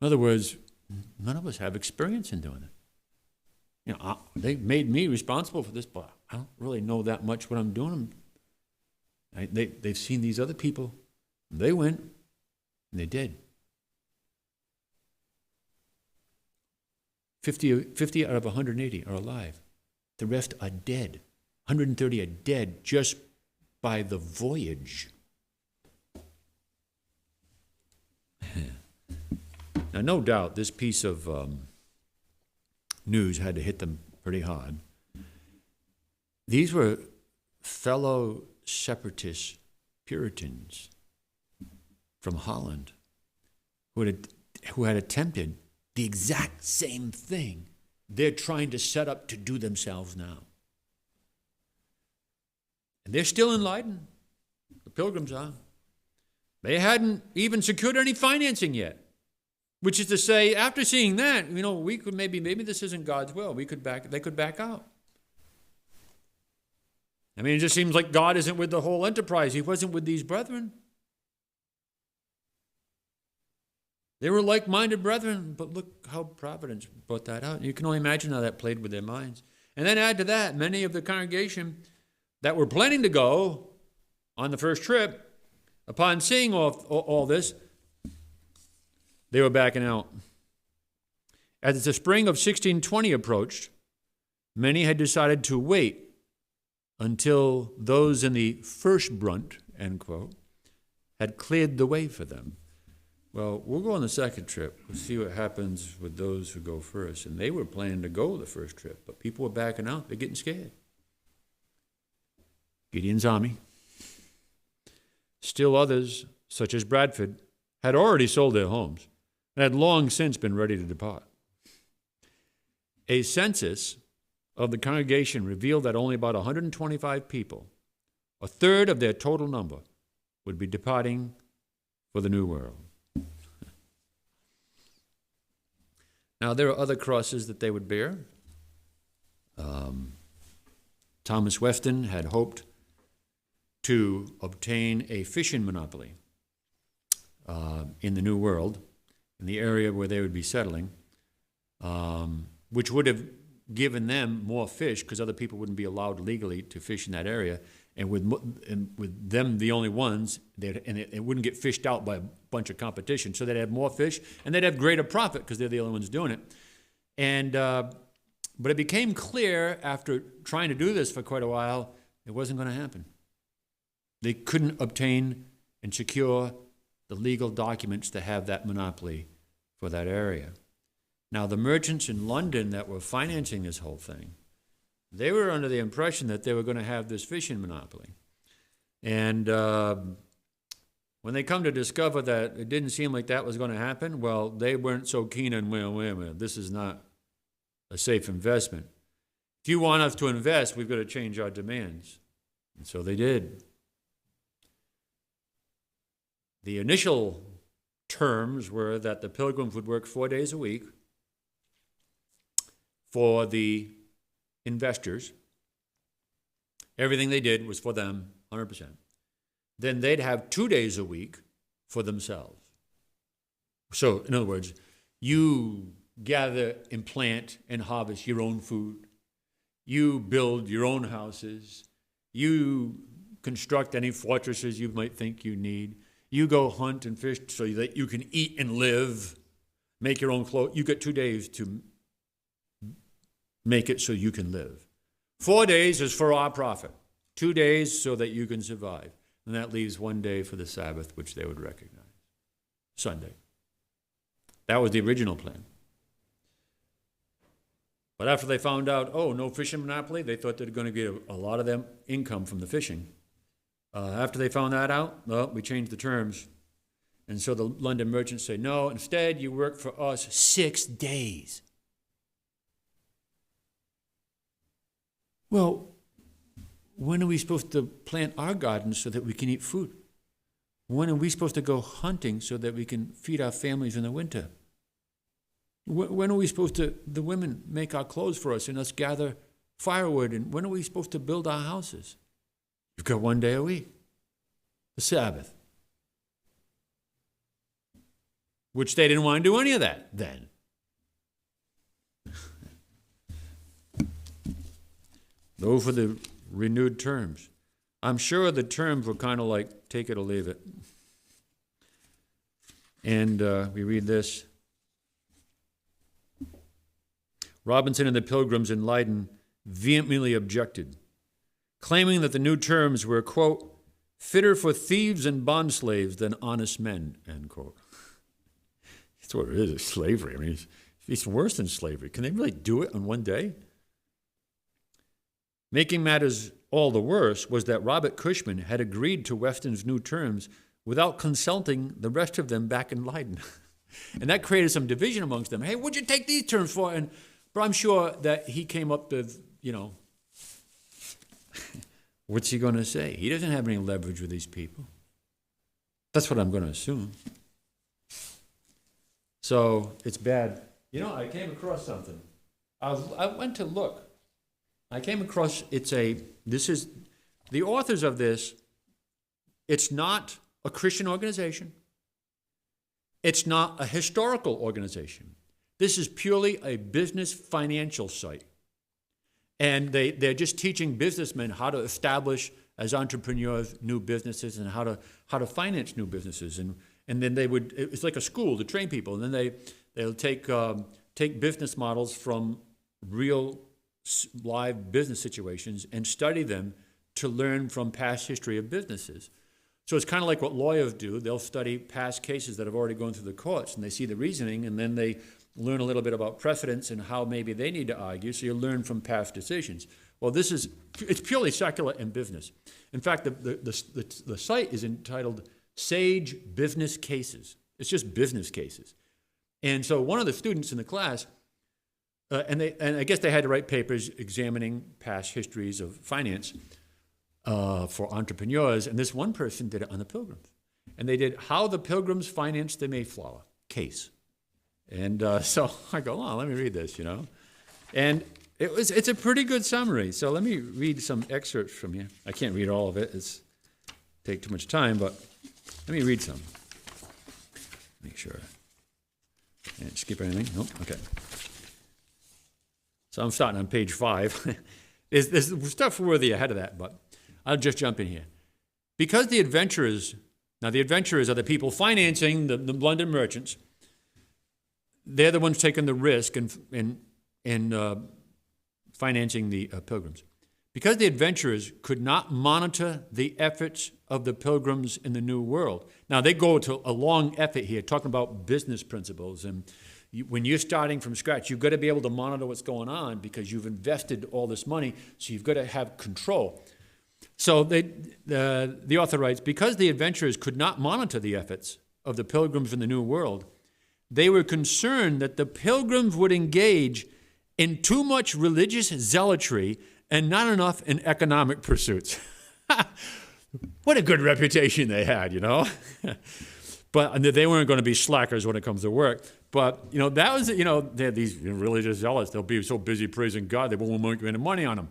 In other words, none of us have experience in doing it. You know, they made me responsible for this, but I don't really know that much what I'm doing. They've seen these other people. They went, and they did. 50 out of 180 are alive. The rest are dead. 130 are dead just by the voyage. Now, no doubt this piece of news had to hit them pretty hard. These were fellow separatist Puritans from Holland who had attempted the exact same thing they're trying to set up to do themselves now. And they're still in Leiden. The Pilgrims are. They hadn't even secured any financing yet. Which is to say, after seeing that, we could maybe this isn't God's will. They could back out. I mean, it just seems like God isn't with the whole enterprise. He wasn't with these brethren. They were like-minded brethren, but look how Providence brought that out. You can only imagine how that played with their minds. And then add to that, many of the congregation that were planning to go on the first trip, upon seeing all this, they were backing out. As the spring of 1620 approached, many had decided to wait until those in the first brunt, end quote, had cleared the way for them. Well, we'll go on the second trip. We'll see what happens with those who go first. And they were planning to go the first trip, but people were backing out. They're getting scared. Gideon's army. Still others, such as Bradford, had already sold their homes and had long since been ready to depart. A census of the congregation revealed that only about 125 people, a third of their total number, would be departing for the New World. Now, there are other crosses that they would bear. Thomas Weston had hoped to obtain a fishing monopoly in the New World, in the area where they would be settling, which would have given them more fish because other people wouldn't be allowed legally to fish in that area. And with them the only ones, it wouldn't get fished out by a bunch of competition. So they'd have more fish, and they'd have greater profit because they're the only ones doing it. And but it became clear after trying to do this for quite a while, it wasn't going to happen. They couldn't obtain and secure the legal documents to have that monopoly for that area. Now, the merchants in London that were financing this whole thing, they were under the impression that they were going to have this fishing monopoly. And when they come to discover that it didn't seem like that was going to happen, well, they weren't so keen on, wait a minute, this is not a safe investment. If you want us to invest, we've got to change our demands. And so they did. The initial terms were that the Pilgrims would work 4 days a week for the investors. Everything they did was for them, 100%. Then they'd have 2 days a week for themselves. So, in other words, you gather and plant and harvest your own food. You build your own houses. You construct any fortresses you might think you need. You go hunt and fish so that you can eat and live, make your own clothes. You get 2 days to make it so you can live. 4 days is for our profit. 2 days so that you can survive. And that leaves 1 day for the Sabbath, which they would recognize. Sunday. That was the original plan. But after they found out, no fishing monopoly, they thought they were going to get a lot of them income from the fishing. After they found that out, well, we changed the terms. And so the London merchants say, no, instead you work for us 6 days. Well, when are we supposed to plant our gardens so that we can eat food? When are we supposed to go hunting so that we can feed our families in the winter? When are we supposed to, the women make our clothes for us and us gather firewood? And when are we supposed to build our houses? You've got 1 day a week, the Sabbath, which they didn't want to do any of that then. Those were the renewed terms. I'm sure the terms were kind of like, take it or leave it. And we read this. Robinson and the Pilgrims in Leiden vehemently objected, claiming that the new terms were, quote, fitter for thieves and bondslaves than honest men, end quote. That's what it is, it's slavery. I mean, it's worse than slavery. Can they really do it on 1 day? Making matters all the worse was that Robert Cushman had agreed to Weston's new terms without consulting the rest of them back in Leiden. And that created some division amongst them. Hey, what'd you take these terms for? But I'm sure that he came up with, what's he going to say? He doesn't have any leverage with these people. That's what I'm going to assume. So it's bad. I came across something. I went to look. I came across, the authors of this, it's not a Christian organization. It's not a historical organization. This is purely a business financial site. And they're just teaching businessmen how to establish as entrepreneurs new businesses and how to finance new businesses. And then it's like a school to train people. And then they'll take business models from real live business situations and study them to learn from past history of businesses. So it's kind of like what lawyers do. They'll study past cases that have already gone through the courts, and they see the reasoning, and then they learn a little bit about precedents and how maybe they need to argue, so you learn from past decisions. Well, it's purely secular and business. In fact, the site is entitled Sage Business Cases. It's just business cases. And so one of the students in the class, and I guess they had to write papers examining past histories of finance, for entrepreneurs, and this one person did it on the Pilgrims. And they did how the Pilgrims financed the Mayflower case. And so I go, let me read this, And it's a pretty good summary. So let me read some excerpts from here. I can't read all of it. It's take too much time, but let me read some. Make sure. Can't skip anything? Nope, okay. So I'm starting on page 5. There's stuff worthy ahead of that, but I'll just jump in here. Because the adventurers are the people financing the London merchants. They're the ones taking the risk in financing the Pilgrims. Because the adventurers could not monitor the efforts of the Pilgrims in the New World. Now, they go to a long effort here, talking about business principles. And when you're starting from scratch, you've got to be able to monitor what's going on because you've invested all this money, so you've got to have control. So the author writes, because the adventurers could not monitor the efforts of the Pilgrims in the New World, they were concerned that the Pilgrims would engage in too much religious zealotry and not enough in economic pursuits. What a good reputation they had, But they weren't going to be slackers when it comes to work. But, that was, they're these religious zealots. They'll be so busy praising God, they won't make any money on them.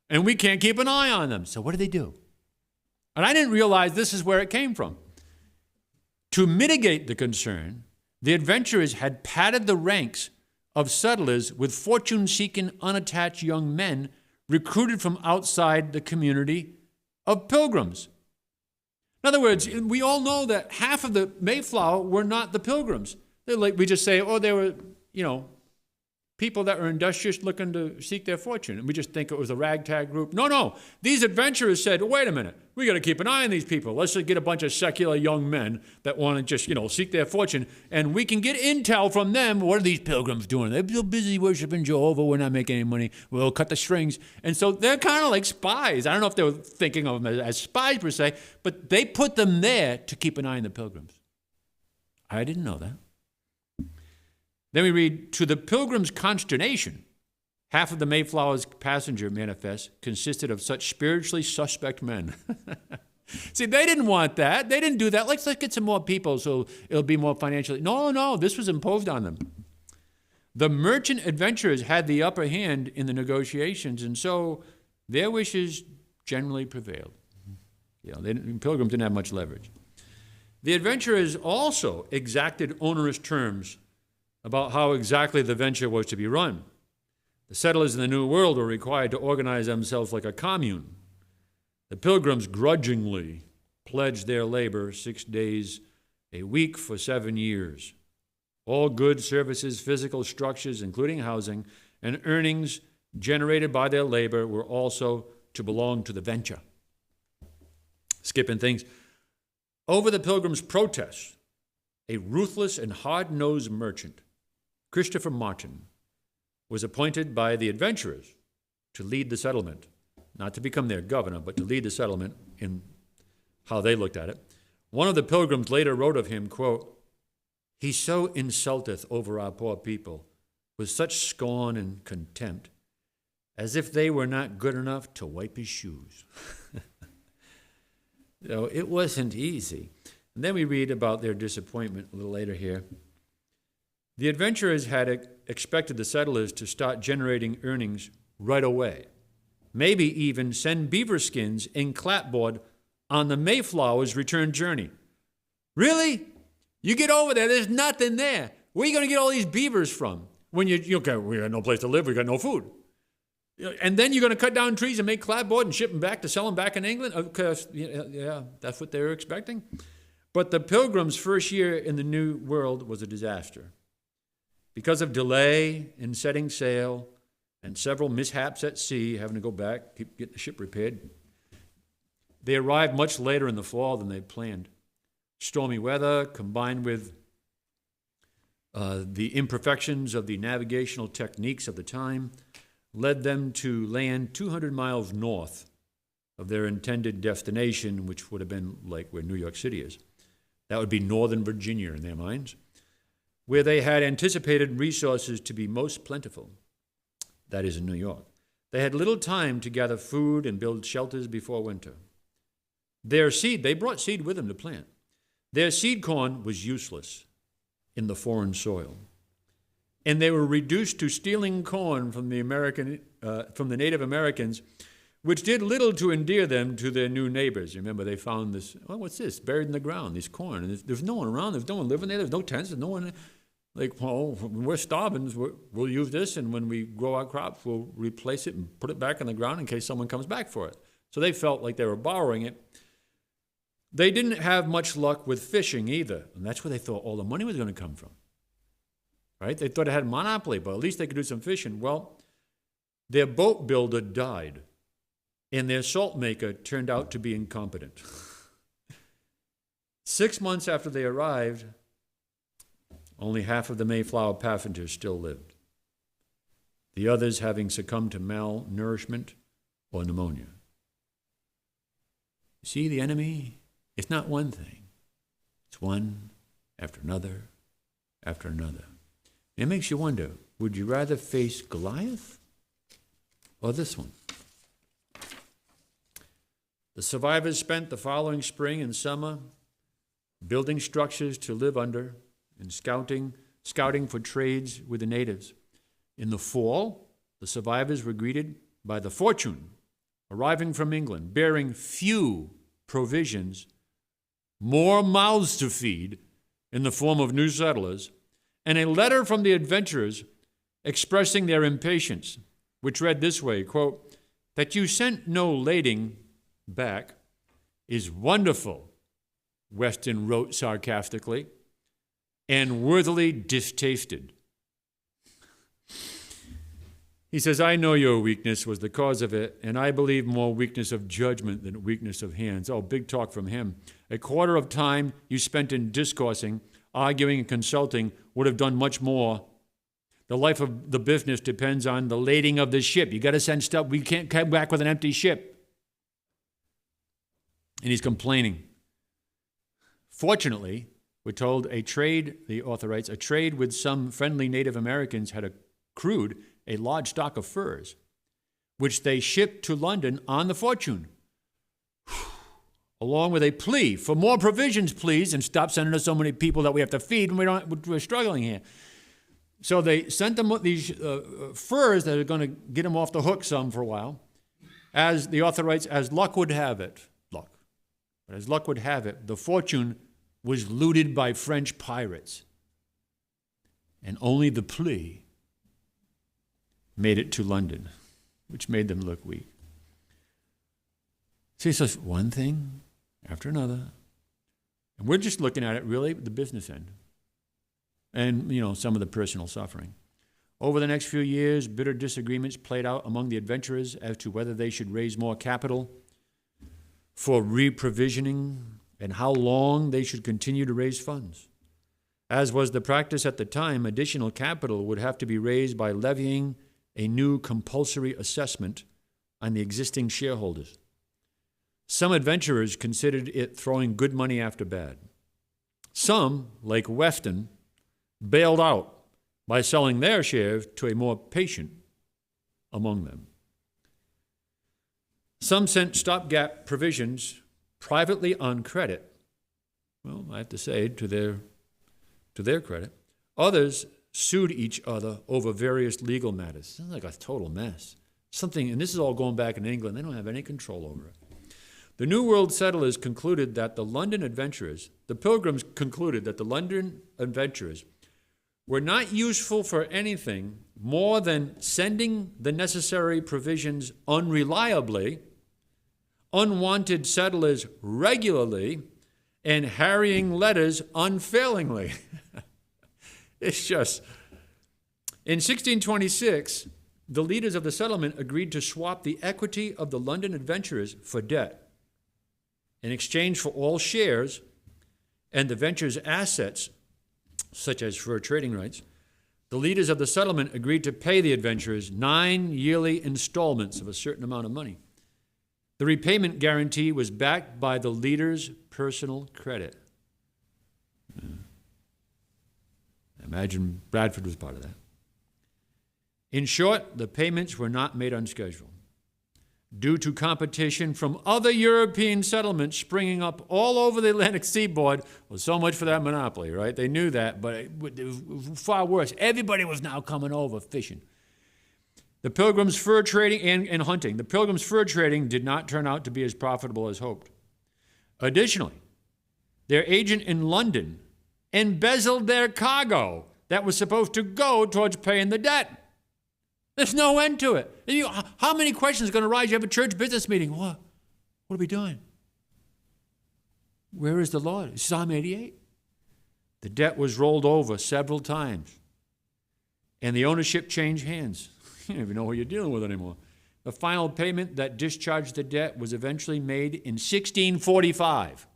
And we can't keep an eye on them. So what do? And I didn't realize this is where it came from. To mitigate the concern, the adventurers had padded the ranks of settlers with fortune-seeking, unattached young men recruited from outside the community of Pilgrims. In other words, we all know that half of the Mayflower were not the Pilgrims. They're like, we just say, they were, people that were industrious looking to seek their fortune. And we just think it was a ragtag group. No. These adventurers said, wait a minute. We got to keep an eye on these people. Let's just get a bunch of secular young men that want to just, seek their fortune. And we can get intel from them. What are these Pilgrims doing? They're so busy worshiping Jehovah. We're not making any money. We'll cut the strings. And so they're kind of like spies. I don't know if they were thinking of them as spies per se, but they put them there to keep an eye on the Pilgrims. I didn't know that. Then we read, to the Pilgrims' consternation, half of the Mayflower's passenger manifest consisted of such spiritually suspect men. See, they didn't want that. They didn't do that. Let's get some more people so it'll be more financially. No, this was imposed on them. The merchant adventurers had the upper hand in the negotiations, and so their wishes generally prevailed. Pilgrims didn't have much leverage. The adventurers also exacted onerous terms about how exactly the venture was to be run. The settlers in the New World were required to organize themselves like a commune. The Pilgrims grudgingly pledged their labor 6 days a week for 7 years. All goods, services, physical structures, including housing, and earnings generated by their labor were also to belong to the venture. Skipping things. Over the Pilgrims' protests, a ruthless and hard-nosed merchant, Christopher Martin, was appointed by the adventurers to lead the settlement, not to become their governor, but to lead the settlement in how they looked at it. One of the pilgrims later wrote of him, quote, "He so insulteth over our poor people with such scorn and contempt, as if they were not good enough to wipe his shoes." So it wasn't easy. And then we read about their disappointment a little later here. The adventurers had expected the settlers to start generating earnings right away, maybe even send beaver skins in clapboard on the Mayflower's return journey. Really? You get over there, there's nothing there. Where are you going to get all these beavers from? When we got no place to live, we got no food. And then you're going to cut down trees and make clapboard and ship them back to sell them back in England? Because, yeah, that's what they were expecting. But the Pilgrims' first year in the New World was a disaster. Because of delay in setting sail and several mishaps at sea, having to go back, keep getting the ship repaired, they arrived much later in the fall than they planned. Stormy weather, combined with the imperfections of the navigational techniques of the time, led them to land 200 miles north of their intended destination, which would have been like where New York City is. That would be Northern Virginia in their minds, where they had anticipated resources to be most plentiful. That is in New York. They had little time to gather food and build shelters before winter. They brought seed with them to plant. Their seed corn was useless in the foreign soil, and they were reduced to stealing corn from the Native Americans, which did little to endear them to their new neighbors. Remember, they found this, what's this? Buried in the ground, this corn. And there's no one around, there's no one living there, there's no tents, there's no one. Like, well, when we're starving, we'll use this, and when we grow our crops, we'll replace it and put it back in the ground in case someone comes back for it. So they felt like they were borrowing it. They didn't have much luck with fishing either, and that's where they thought all the money was going to come from. Right? They thought it had a monopoly, but at least they could do some fishing. Well, their boat builder died, and their salt maker turned out to be incompetent. 6 months after they arrived, only half of the Mayflower passengers still lived, the others having succumbed to malnourishment or pneumonia. See, the enemy, it's not one thing. It's one after another after another. It makes you wonder, would you rather face Goliath or this one? The survivors spent the following spring and summer building structures to live under and scouting for trades with the natives. In the fall, the survivors were greeted by the Fortune, arriving from England, bearing few provisions, more mouths to feed in the form of new settlers, and a letter from the adventurers expressing their impatience, which read this way, quote, "That you sent no lading back is wonderful," Weston wrote sarcastically, "and worthily distasted." He says, "I know your weakness was the cause of it, and I believe more weakness of judgment than weakness of hands." Oh, big talk from him. "A quarter of time you spent in discoursing, arguing and consulting would have done much more. The life of the business depends on the lading of the ship. You got to send stuff. We can't come back with an empty ship." And he's complaining. Fortunately, we're told the author writes, a trade with some friendly Native Americans had accrued a large stock of furs, which they shipped to London on the Fortune, along with a plea for more provisions, please, and stop sending us so many people that we have to feed when we're struggling here. So they sent them these furs that are going to get them off the hook some for a while. As the author writes, as luck would have it, the Fortune was looted by French pirates, and only the plea made it to London, which made them look weak. See, so it's one thing after another, and we're just looking at it really the business end, and some of the personal suffering. Over the next few years, bitter disagreements played out among the adventurers as to whether they should raise more capital for reprovisioning and how long they should continue to raise funds. As was the practice at the time, additional capital would have to be raised by levying a new compulsory assessment on the existing shareholders. Some adventurers considered it throwing good money after bad. Some, like Wefton, bailed out by selling their share to a more patient among them. Some sent stopgap provisions privately on credit. Well, I have to say, to their credit. Others sued each other over various legal matters. Sounds like a total mess. And this is all going back in England. They don't have any control over it. The New World settlers concluded that the Pilgrims concluded that the London adventurers were not useful for anything more than sending the necessary provisions unreliably, unwanted settlers regularly, and harrying letters unfailingly. It's just... In 1626, the leaders of the settlement agreed to swap the equity of the London adventurers for debt. In exchange for all shares and the venture's assets, such as fur trading rights, the leaders of the settlement agreed to pay the adventurers 9 yearly installments of a certain amount of money. The repayment guarantee was backed by the leaders' personal credit. Imagine Bradford was part of that. In short, the payments were not made on schedule due to competition from other European settlements springing up all over the Atlantic seaboard. Well, so much for that monopoly, right? They knew that, but it was far worse. Everybody was now coming over fishing. The Pilgrims' fur trading and hunting. The Pilgrims' fur trading did not turn out to be as profitable as hoped. Additionally, their agent in London embezzled their cargo that was supposed to go towards paying the debt. There's no end to it. How many questions are going to arise? You have a church business meeting. What are we doing? Where is the Lord? Psalm 88. The debt was rolled over several times, and the ownership changed hands. You don't even know who you're dealing with anymore. The final payment that discharged the debt was eventually made in 1645,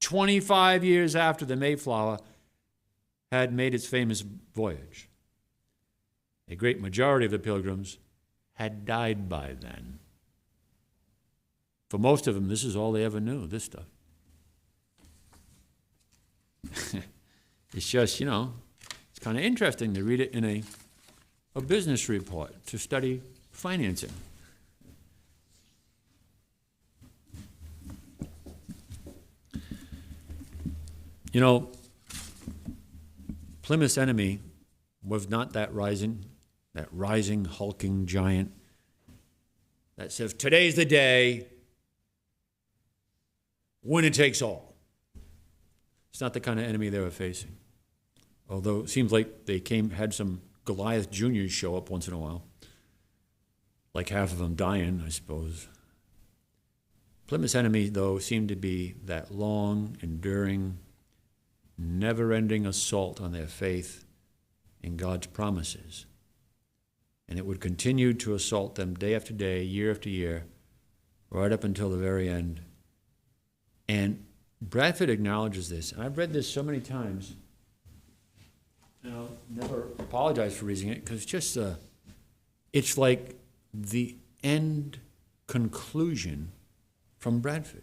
25 years after the Mayflower had made its famous voyage. A great majority of the Pilgrims had died by then. For most of them, this is all they ever knew, this stuff. It's just, it's kind of interesting to read it in a business report, to study financing. Plymouth's enemy was not that rising, hulking giant that says, today's the day, winner takes all. It's not the kind of enemy they were facing. Although it seems like they had some Goliath Juniors show up once in a while. Like half of them dying, I suppose. Plymouth's enemy, though, seemed to be that long, enduring, never-ending assault on their faith in God's promises. And it would continue to assault them day after day, year after year, right up until the very end. And Bradford acknowledges this. And I've read this so many times, and I'll never apologize for reading it, because it's like the end conclusion from Bradford.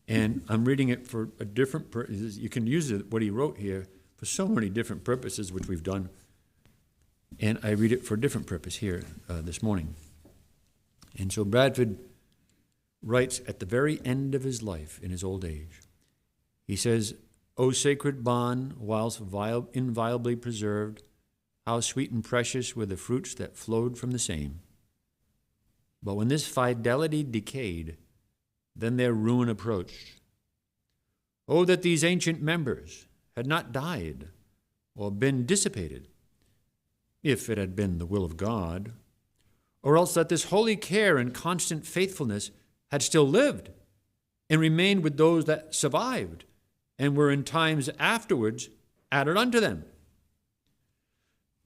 And I'm reading it for a different purpose. You can use what he wrote here for so many different purposes, which we've done. And I read it for a different purpose here this morning. And so Bradford writes at the very end of his life, in his old age, he says, O sacred bond, whilst inviolably preserved, how sweet and precious were the fruits that flowed from the same. But when this fidelity decayed, then their ruin approached. Oh, that these ancient members had not died or been dissipated, if it had been the will of God, or else that this holy care and constant faithfulness had still lived and remained with those that survived and were in times afterwards added unto them.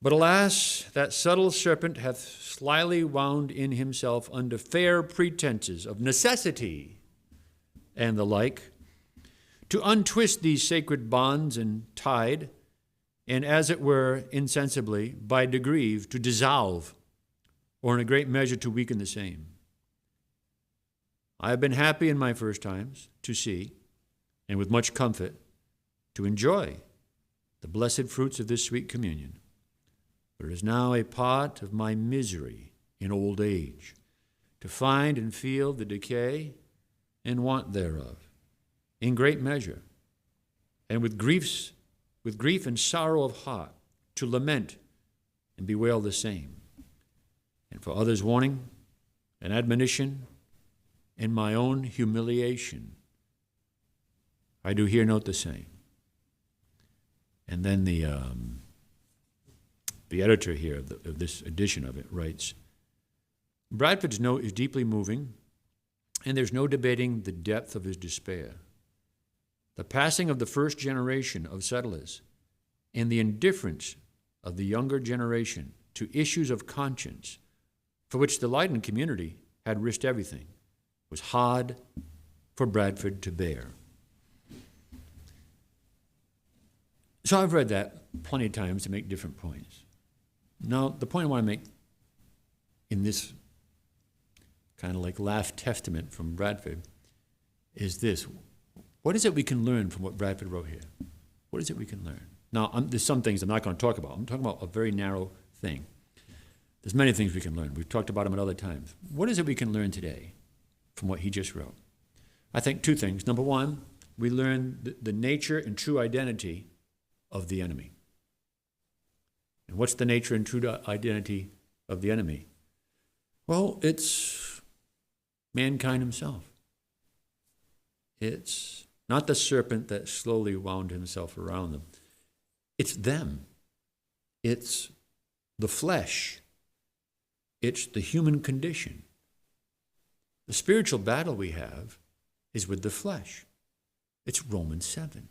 But alas, that subtle serpent hath slyly wound in himself under fair pretenses of necessity and the like, to untwist these sacred bonds and tide, and as it were insensibly, by degrees, to dissolve, or in a great measure to weaken the same. I have been happy in my first times to see, and with much comfort, to enjoy the blessed fruits of this sweet communion. But it is now a part of my misery in old age to find and feel the decay and want thereof, in great measure, and with grief and sorrow of heart, to lament and bewail the same, and for others' warning and admonition, and my own humiliation, I do here note the same. And then the editor here of this edition of it writes, Bradford's note is deeply moving, and there's no debating the depth of his despair. The passing of the first generation of settlers and the indifference of the younger generation to issues of conscience, for which the Leiden community had risked everything, was hard for Bradford to bear. So I've read that plenty of times to make different points. Now, the point I want to make in this kind of like last testament from Bradford is this. What is it we can learn from what Bradford wrote here? What is it we can learn? Now, there's some things I'm not going to talk about. I'm talking about a very narrow thing. There's many things we can learn. We've talked about them at other times. What is it we can learn today from what he just wrote? I think two things. Number one, we learn the nature and true identity of the enemy. And what's the nature and true identity of the enemy? Well, it's mankind himself. It's not the serpent that slowly wound himself around them. It's them. It's the flesh. It's the human condition. The spiritual battle we have is with the flesh. It's Romans 7.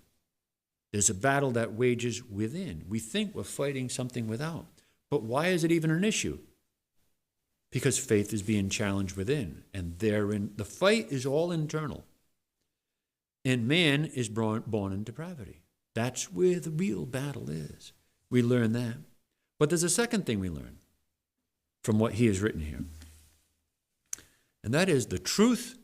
There's a battle that wages within. We think we're fighting something without. But why is it even an issue? Because faith is being challenged within. And therein, the fight is all internal. And man is born in depravity. That's where the real battle is. We learn that. But there's a second thing we learn from what he has written here. And that is the truth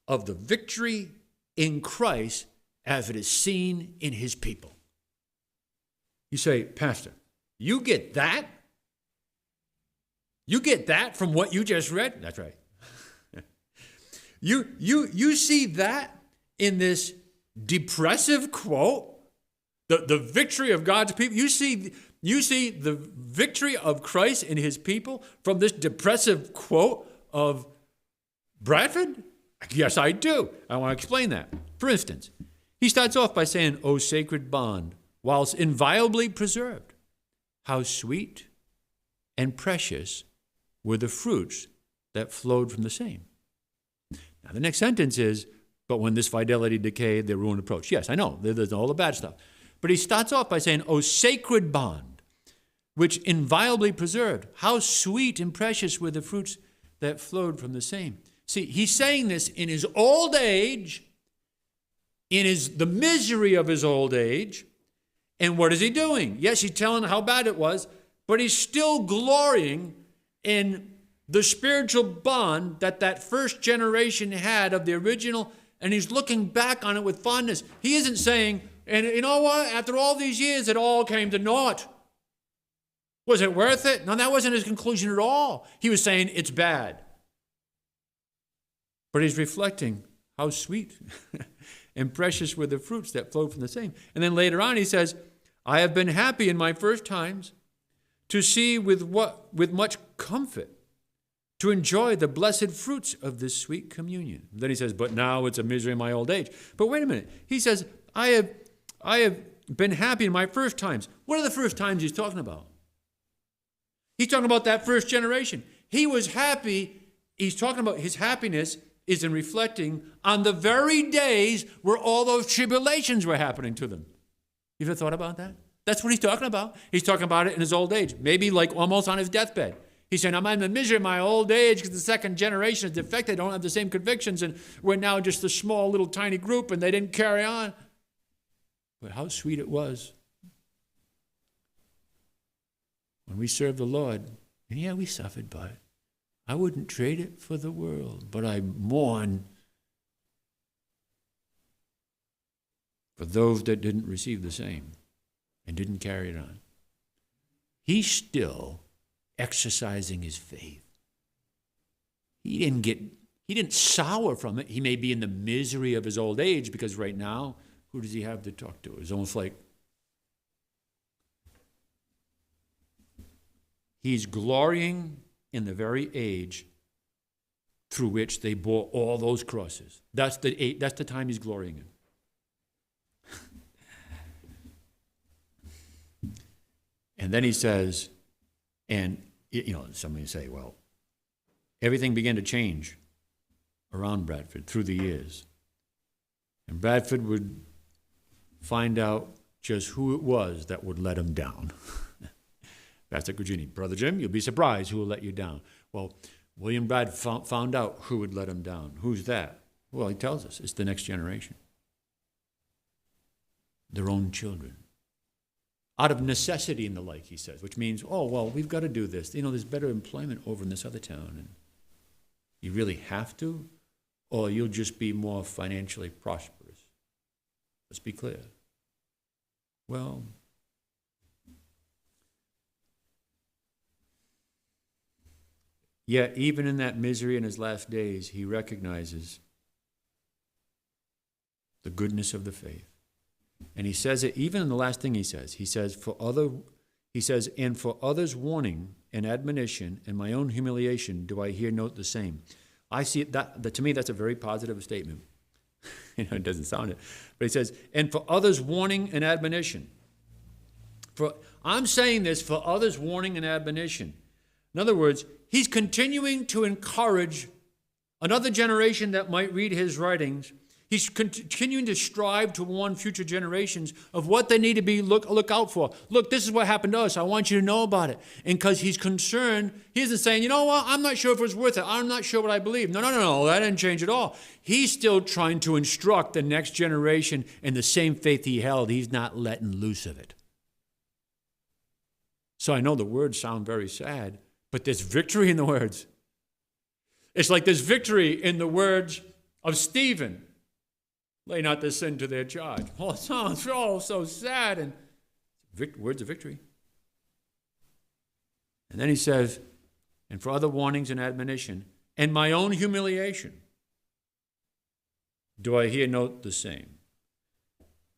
of the victory in Christ as it is seen in his people. You say, Pastor, you get that? You get that from what you just read? That's right. You see that in this depressive quote, the victory of God's people. You see the victory of Christ in his people from this depressive quote of Bradford? Yes, I do. I want to explain that. For instance, he starts off by saying, O sacred bond, whilst inviolably preserved, how sweet and precious were the fruits that flowed from the same. Now, the next sentence is, but when this fidelity decayed, their ruin approached. Yes, I know, there's all the bad stuff. But he starts off by saying, O sacred bond, which inviolably preserved, how sweet and precious were the fruits that flowed from the same. See, he's saying this in his old age, in the misery of his old age. And what is he doing? Yes, he's telling how bad it was, but he's still glorying in the spiritual bond that first generation had of the original, and he's looking back on it with fondness. He isn't saying, and you know what? After all these years, it all came to naught. Was it worth it? No, that wasn't his conclusion at all. He was saying it's bad. But he's reflecting how sweet and precious were the fruits that flowed from the same. And then later on he says, I have been happy in my first times to see with much comfort, to enjoy the blessed fruits of this sweet communion. Then he says, but now it's a misery in my old age. But wait a minute. He says, I have been happy in my first times. What are the first times he's talking about? He's talking about that first generation. He was happy. He's talking about his happiness is in reflecting on the very days where all those tribulations were happening to them. You ever thought about that? That's what he's talking about. He's talking about it in his old age, maybe like almost on his deathbed. He's saying, I'm in the misery of my old age because the second generation is defected. They don't have the same convictions, and we're now just a small little tiny group, and they didn't carry on. But how sweet it was when we served the Lord. And yeah, we suffered, but I wouldn't trade it for the world. But I mourn But those that didn't receive the same and didn't carry it on, he's still exercising his faith. He didn't sour from it. He may be in the misery of his old age because right now, who does he have to talk to? It's almost like he's glorying in the very age through which they bore all those crosses. That's the time he's glorying in. And then he says, and somebody say, well, everything began to change around Bradford through the years. And Bradford would find out just who it was that would let him down. Pastor Gugini, Brother Jim, you'll be surprised who will let you down. Well, William Brad found out who would let him down. Who's that? Well, he tells us it's the next generation. Their own children. Out of necessity and the like, he says, which means, oh, well, we've got to do this. There's better employment over in this other town. And you really have to, or you'll just be more financially prosperous. Let's be clear. Well, yet even in that misery in his last days, he recognizes the goodness of the faith. And he says it even in the last thing he says. He says, and for others' warning and admonition and my own humiliation do I here note the same. I see it, that to me that's a very positive statement. It doesn't sound it. But he says, and for others' warning and admonition. I'm saying this for others' warning and admonition. In other words, he's continuing to encourage another generation that might read his writings. He's continuing to strive to warn future generations of what they need to be look out for. Look, this is what happened to us. I want you to know about it. And because he's concerned, he isn't saying, you know what, I'm not sure if it was worth it. I'm not sure what I believe. No, that didn't change at all. He's still trying to instruct the next generation in the same faith he held. He's not letting loose of it. So I know the words sound very sad, but there's victory in the words. It's like there's victory in the words of Stephen. Lay not this sin to their charge. Oh, it sounds so sad. And words of victory. And then he says, and for other warnings and admonition, and my own humiliation, do I here note the same.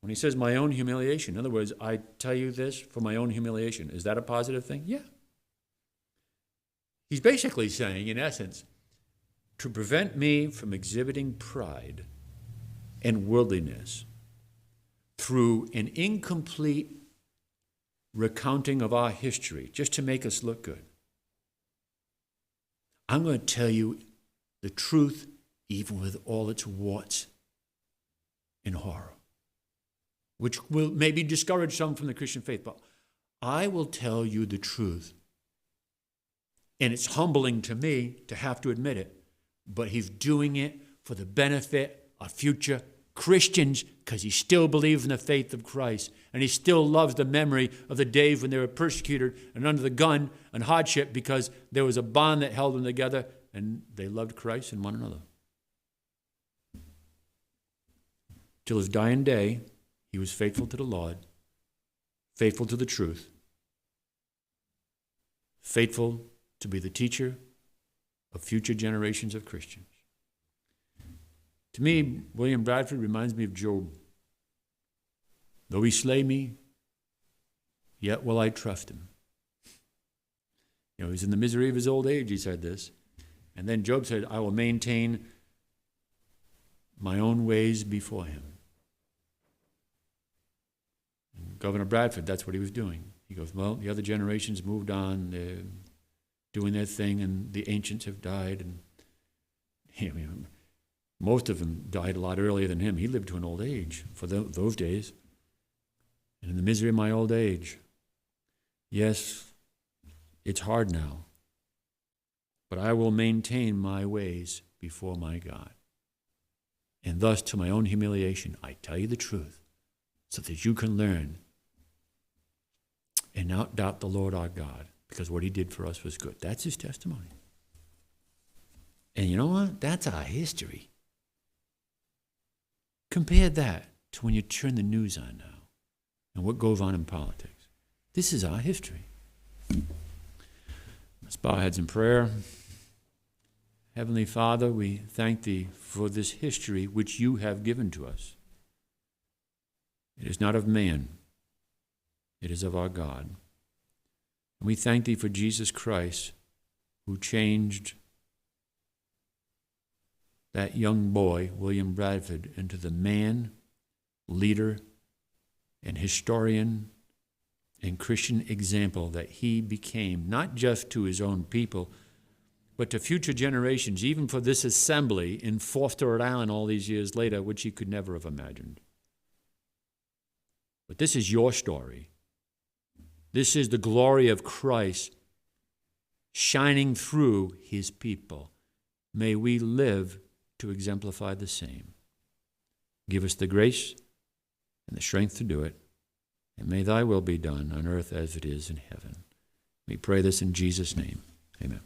When he says my own humiliation, in other words, I tell you this for my own humiliation. Is that a positive thing? Yeah. He's basically saying, in essence, to prevent me from exhibiting pride and worldliness through an incomplete recounting of our history, just to make us look good. I'm going to tell you the truth, even with all its warts and horror, which will maybe discourage some from the Christian faith, but I will tell you the truth. And it's humbling to me to have to admit it, but he's doing it for the benefit of future Christians because he still believes in the faith of Christ and he still loves the memory of the days when they were persecuted and under the gun and hardship because there was a bond that held them together and they loved Christ and one another. Till his dying day, he was faithful to the Lord, faithful to the truth, faithful to be the teacher of future generations of Christians. To me, William Bradford reminds me of Job. Though he slay me, yet will I trust him. He's in the misery of his old age, he said this. And then Job said, I will maintain my own ways before him. And Governor Bradford, that's what he was doing. He goes, well, the other generations moved on, they're doing their thing, and the ancients have died. And most of them died a lot earlier than him. He lived to an old age for those days. And in the misery of my old age, yes, it's hard now, but I will maintain my ways before my God. And thus, to my own humiliation, I tell you the truth, so that you can learn and not doubt the Lord our God, because what he did for us was good. That's his testimony. And you know what? That's our history. Compare that to when you turn the news on now and what goes on in politics. This is our history. Let's bow our heads in prayer. Heavenly Father, we thank Thee for this history which You have given to us. It is not of man. It is of our God. And we thank Thee for Jesus Christ, who changed that young boy, William Bradford, into the man, leader, and historian and Christian example that he became, not just to his own people, but to future generations, even for this assembly in Foster, Rhode Island all these years later, which he could never have imagined. But this is your story. This is the glory of Christ shining through His people. May we live to exemplify the same. Give us the grace and the strength to do it, and may Thy will be done on earth as it is in heaven. We pray this in Jesus' name. Amen.